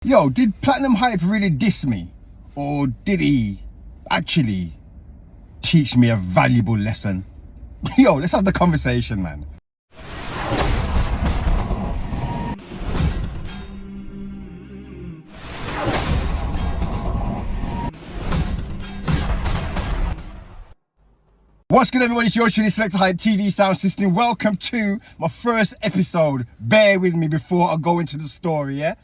Yo, did Platinum Hype really diss me? Or did he actually teach me a valuable lesson? Yo, let's have the conversation, man. What's good, everybody? It's your truly Selekta Hype TV sound system. Welcome to my first episode. Bear with me before I go into the story, yeah?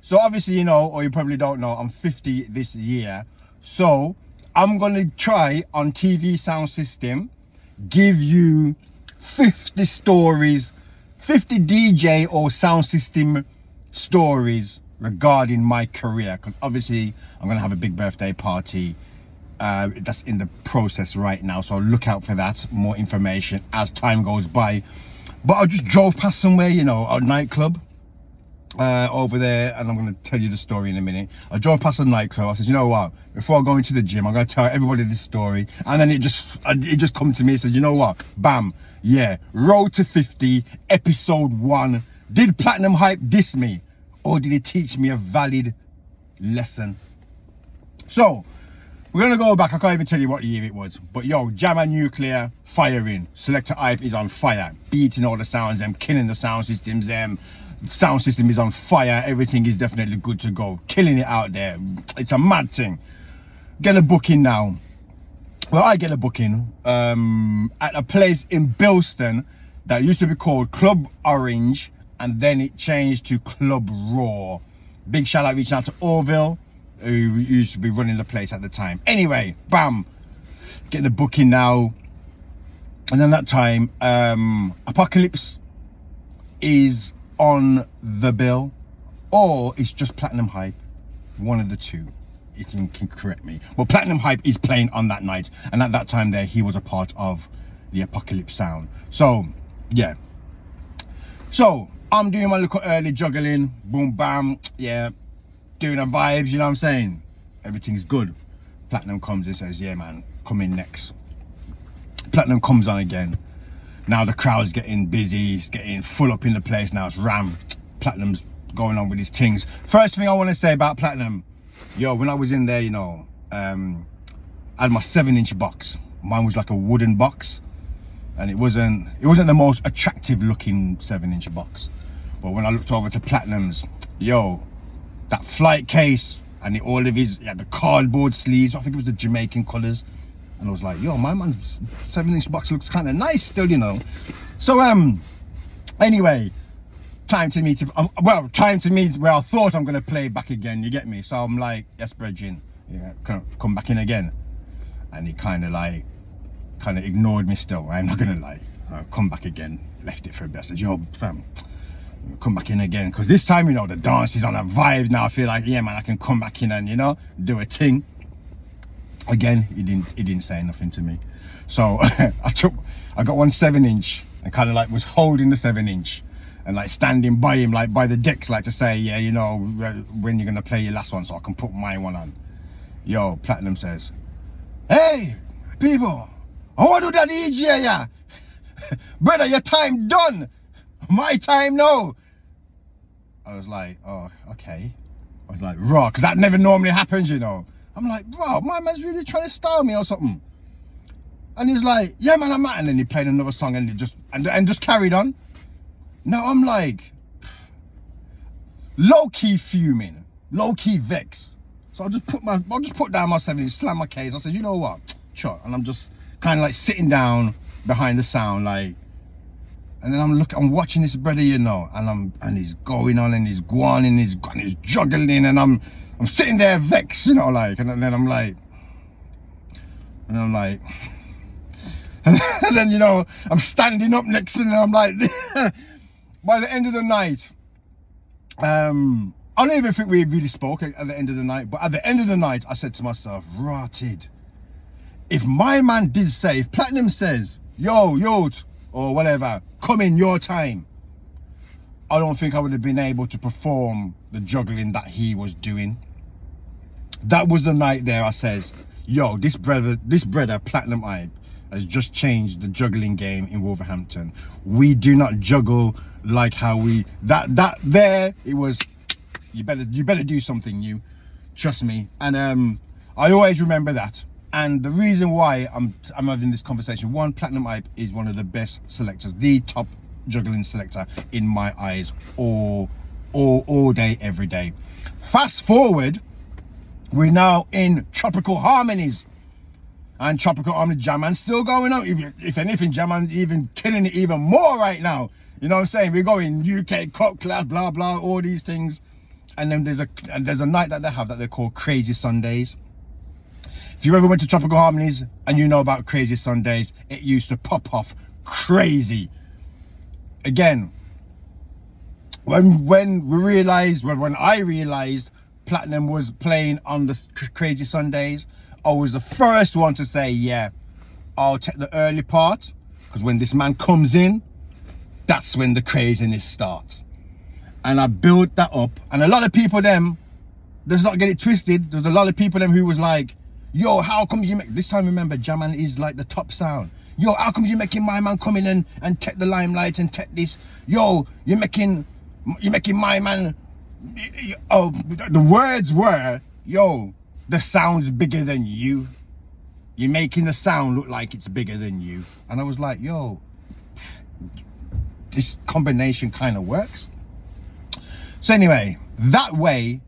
So obviously, you know, or you probably don't know, I'm 50 this year. So I'm going to try on TV sound system, give you 50 stories, 50 DJ or sound system stories regarding my career. Because obviously I'm going to have a big birthday party. That's in the process right now, so look out for that. More information as time goes by. But I just drove past somewhere, you know, a nightclub over there, and I'm going to tell you the story in a minute. I drove past a nightclub. I said, you know what, before I go into the gym, I'm going to tell everybody this story. And then it just come to me and said, you know what, bam, yeah, Road to 50 episode 1. Did Platinum Hype diss me, or did it teach me a valid lesson? So we're gonna go back. I can't even tell you what year it was, but yo, Jammer Nuclear firing. Selekta Hype is on fire, beating all the sounds, them killing the sound systems. Sound system is on fire. Everything is definitely good to go, killing it out there. It's a mad thing. Get a booking now. Well, I get a booking at a place in Bilston that used to be called Club Orange, and then it changed to Club Raw. Big shout out, reaching out to Orville, who used to be running the place at the time. Anyway, bam, get the booking now. And then that time, Apocalypse is on the bill, or it's just Platinum Hype. One of the two. You can correct me. Well, Platinum Hype is playing on that night, and at that time there, he was a part of the Apocalypse sound. So, yeah. So, I'm doing my little early juggling. Boom, bam, yeah. Doing the vibes, you know what I'm saying? Everything's good. Platinum comes and says, yeah, man, come in next. Platinum comes on again. Now the crowd's getting busy, it's getting full up in the place. Now it's ram. Platinum's going on with his things. First thing I want to say about Platinum, yo, when I was in there, you know, I had my 7-inch box. Mine was like a wooden box, and it wasn't the most attractive looking 7-inch box. But when I looked over to Platinum's, yo, that flight case and all of his, the cardboard sleeves, I think it was the Jamaican colors, and I was like, yo, my man's 7-inch box looks kind of nice still, you know. So anyway, time to meet where I thought I'm gonna play back again, you get me? So I'm like, yes, brethren, yeah, come back in again. And he kind of ignored me still. I'm not gonna lie. Come back again, left it for a bit. I said, yo, fam, come back in again, because this time, you know, the dance is on a vibe now. I feel like, yeah, man, I can come back in and, you know, do a thing again. He didn't say nothing to me. So I got one 7-inch and kind of like was holding the 7-inch and like standing by him, like by the decks, like to say, yeah, you know, when you're gonna play your last one so I can put my one on. Yo, Platinum says, hey people, I want to do that DJ, yeah. Brother, your time done. My time now. I was like, oh, okay. I was like, raw, because that never normally happens, you know. I'm like, bro, my man's really trying to style me or something. And he was like, yeah, man, I'm out. And then he played another song and just carried on. Now I'm like, low-key fuming, low-key vexed. So I just put down my 7-inch, slam my case. I said, you know what, sure. And I'm just kind of like sitting down behind the sound, like. And then I'm watching this brother, you know, and he's going on and he's going and he's juggling, and I'm sitting there vexed, you know, like, and then I'm like, and then, you know, I'm standing up next to him, and I'm like, by the end of the night, I don't even think we really spoke at the end of the night, but at the end of the night, I said to myself, rotted. If my man did say, if Platinum says, yo, or whatever, come in your time, I don't think I would have been able to perform the juggling that he was doing. That was the night there I says, yo, this brother Platinum Hype has just changed the juggling game in Wolverhampton. We do not juggle like how we, there it was You better do something new. Trust me. And I always remember that. And the reason why I'm having this conversation, one, Platinum Hype is one of the best selectors, the top juggling selector in my eyes, all day, every day. Fast forward, we're now in Tropical Harmonies. And Tropical Harmony Jaman's still going on. If anything, Jaman's even killing it even more right now. You know what I'm saying? We're going UK Cup class, blah blah, all these things. And then there's a night that they have that they call Crazy Sundays. If you ever went to Tropical Harmonies and you know about Crazy Sundays, it used to pop off crazy. Again, when I realized Platinum was playing on the Crazy Sundays, I was the first one to say, yeah, I'll take the early part, because when this man comes in, that's when the craziness starts. And I built that up. And a lot of people let's not get it twisted, there's a lot of people who was like, yo, how come you make, this time remember, Jaman is like the top sound. Yo, how come you making my man come in and take the limelight and take this? Yo, you're making my man, oh, the words were, yo, the sound's bigger than you. You're making the sound look like it's bigger than you. And I was like, yo, this combination kind of works. So anyway, that way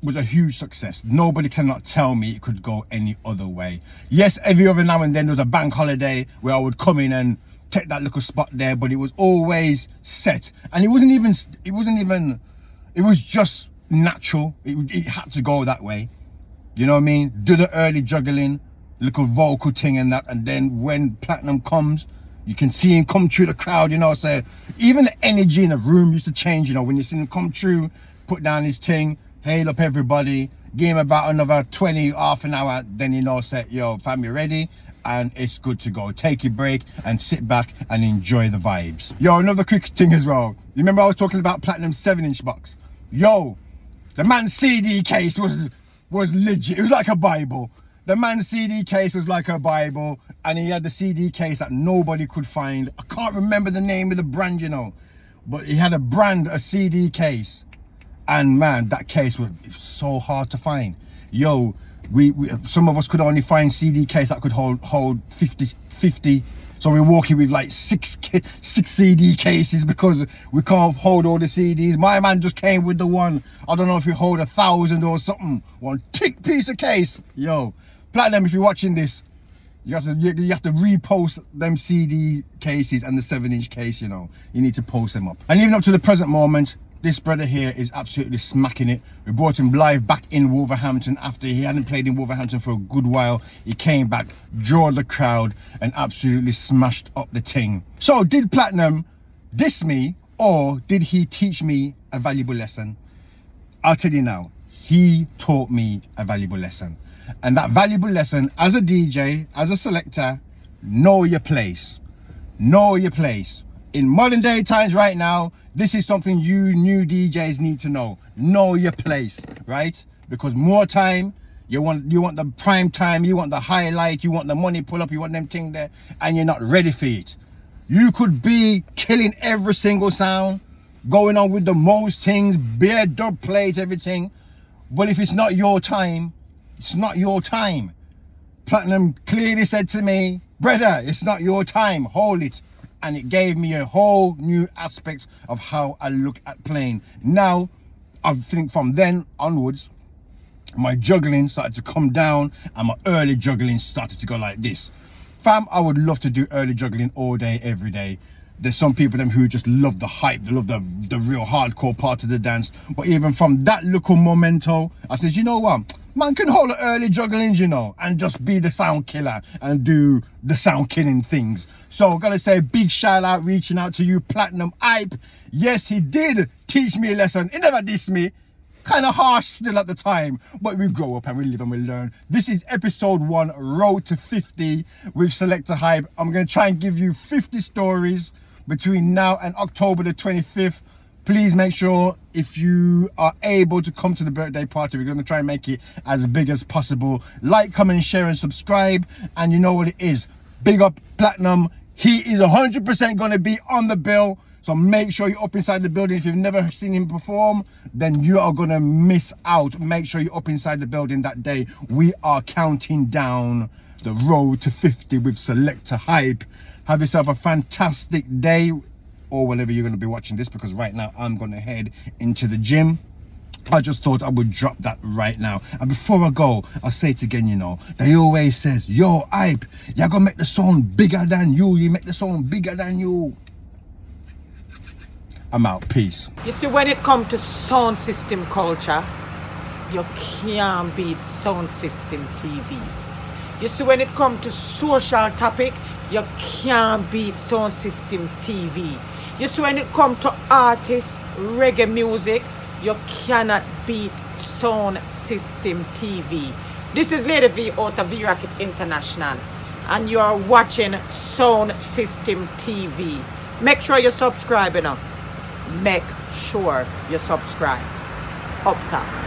was a huge success. Nobody cannot tell me it could go any other way. Yes, every other now and then there was a bank holiday where I would come in and take that little spot there, but it was always set. And it was just natural. It had to go that way. You know what I mean? Do the early juggling, little vocal thing and that, and then when Platinum comes, you can see him come through the crowd, you know, so even the energy in the room used to change, you know, when you see him come through, put down his thing, hail up everybody, give him about another 20, half an hour, then you know, say, yo, fam, you ready? And it's good to go. Take your break and sit back and enjoy the vibes. Yo, another quick thing as well. You remember I was talking about Platinum's 7-inch box? Yo, the man's CD case was legit. It was like a Bible. The man's CD case was like a Bible, and he had the CD case that nobody could find. I can't remember the name of the brand, you know, but he had a CD case, and man, that case was so hard to find. Yo, we some of us could only find CD case that could hold 50. So we're walking with like six CD cases because we can't hold all the CDs. My man just came with the one. I don't know if you hold 1,000 or something. One thick piece of case. Yo, Platinum, if you're watching this, you have to repost them CD cases and the 7-inch case. You know, you need to post them up. And even up to the present moment, this brother here is absolutely smacking it. We brought him live back in Wolverhampton after he hadn't played in Wolverhampton for a good while. He came back, drawed the crowd, and absolutely smashed up the ting. So did Platinum diss me, or did he teach me a valuable lesson? I'll tell you now, he taught me a valuable lesson. And that valuable lesson, as a DJ, as a selector, know your place. Know your place. In modern day times right now, this is something you new DJs need to know. Know your place, right? Because more time, you want the prime time, you want the highlight, you want the money pull up, you want them thing there, and you're not ready for it. You could be killing every single sound, going on with the most things, bare dub plates, everything. But if it's not your time, it's not your time. Platinum clearly said to me, brother, it's not your time, hold it. And it gave me a whole new aspect of how I look at playing. Now, I think from then onwards, my juggling started to come down and my early juggling started to go like this. Fam, I would love to do early juggling all day, every day. There's some people who just love the hype, they love the real hardcore part of the dance. But even from that little momento, I said, you know what? Man can hold the early juggling, you know, and just be the sound killer and do the sound killing things. So gotta say big shout out, reaching out to you, Platinum Hype. Yes, he did teach me a lesson. He never dissed me. Kind of harsh still at the time, but we grow up and we live and we learn. This is episode 1, road to 50 with Selekta Hype. I'm gonna try and give you 50 stories between now and October the 25th. Please make sure if you are able to come to the birthday party, we're going to try and make it as big as possible. Like, comment, share and subscribe. And you know what it is. Big up Platinum. He is 100% going to be on the bill. So make sure you're up inside the building. If you've never seen him perform, then you are gonna miss out. Make sure you're up inside the building that day. We are counting down the road to 50 with Selekta Hype. Have yourself a fantastic day, or whenever you're gonna be watching this, because right now I'm gonna head into the gym. I just thought I would drop that right now. And before I go, I'll say it again, you know. They always says, yo, Hype, you're gonna make the sound bigger than you. You make the sound bigger than you. I'm out. Peace. You see, when it comes to sound system culture, you can't beat sound system TV. You see, when it comes to social topic, you can't beat sound system TV. You see, when it comes to artists, reggae music, you cannot beat sound system TV. This is Lady V out of V-Rocket International, and you are watching Sound System TV. Make sure you subscribe, you know. Make sure you subscribe. Up top.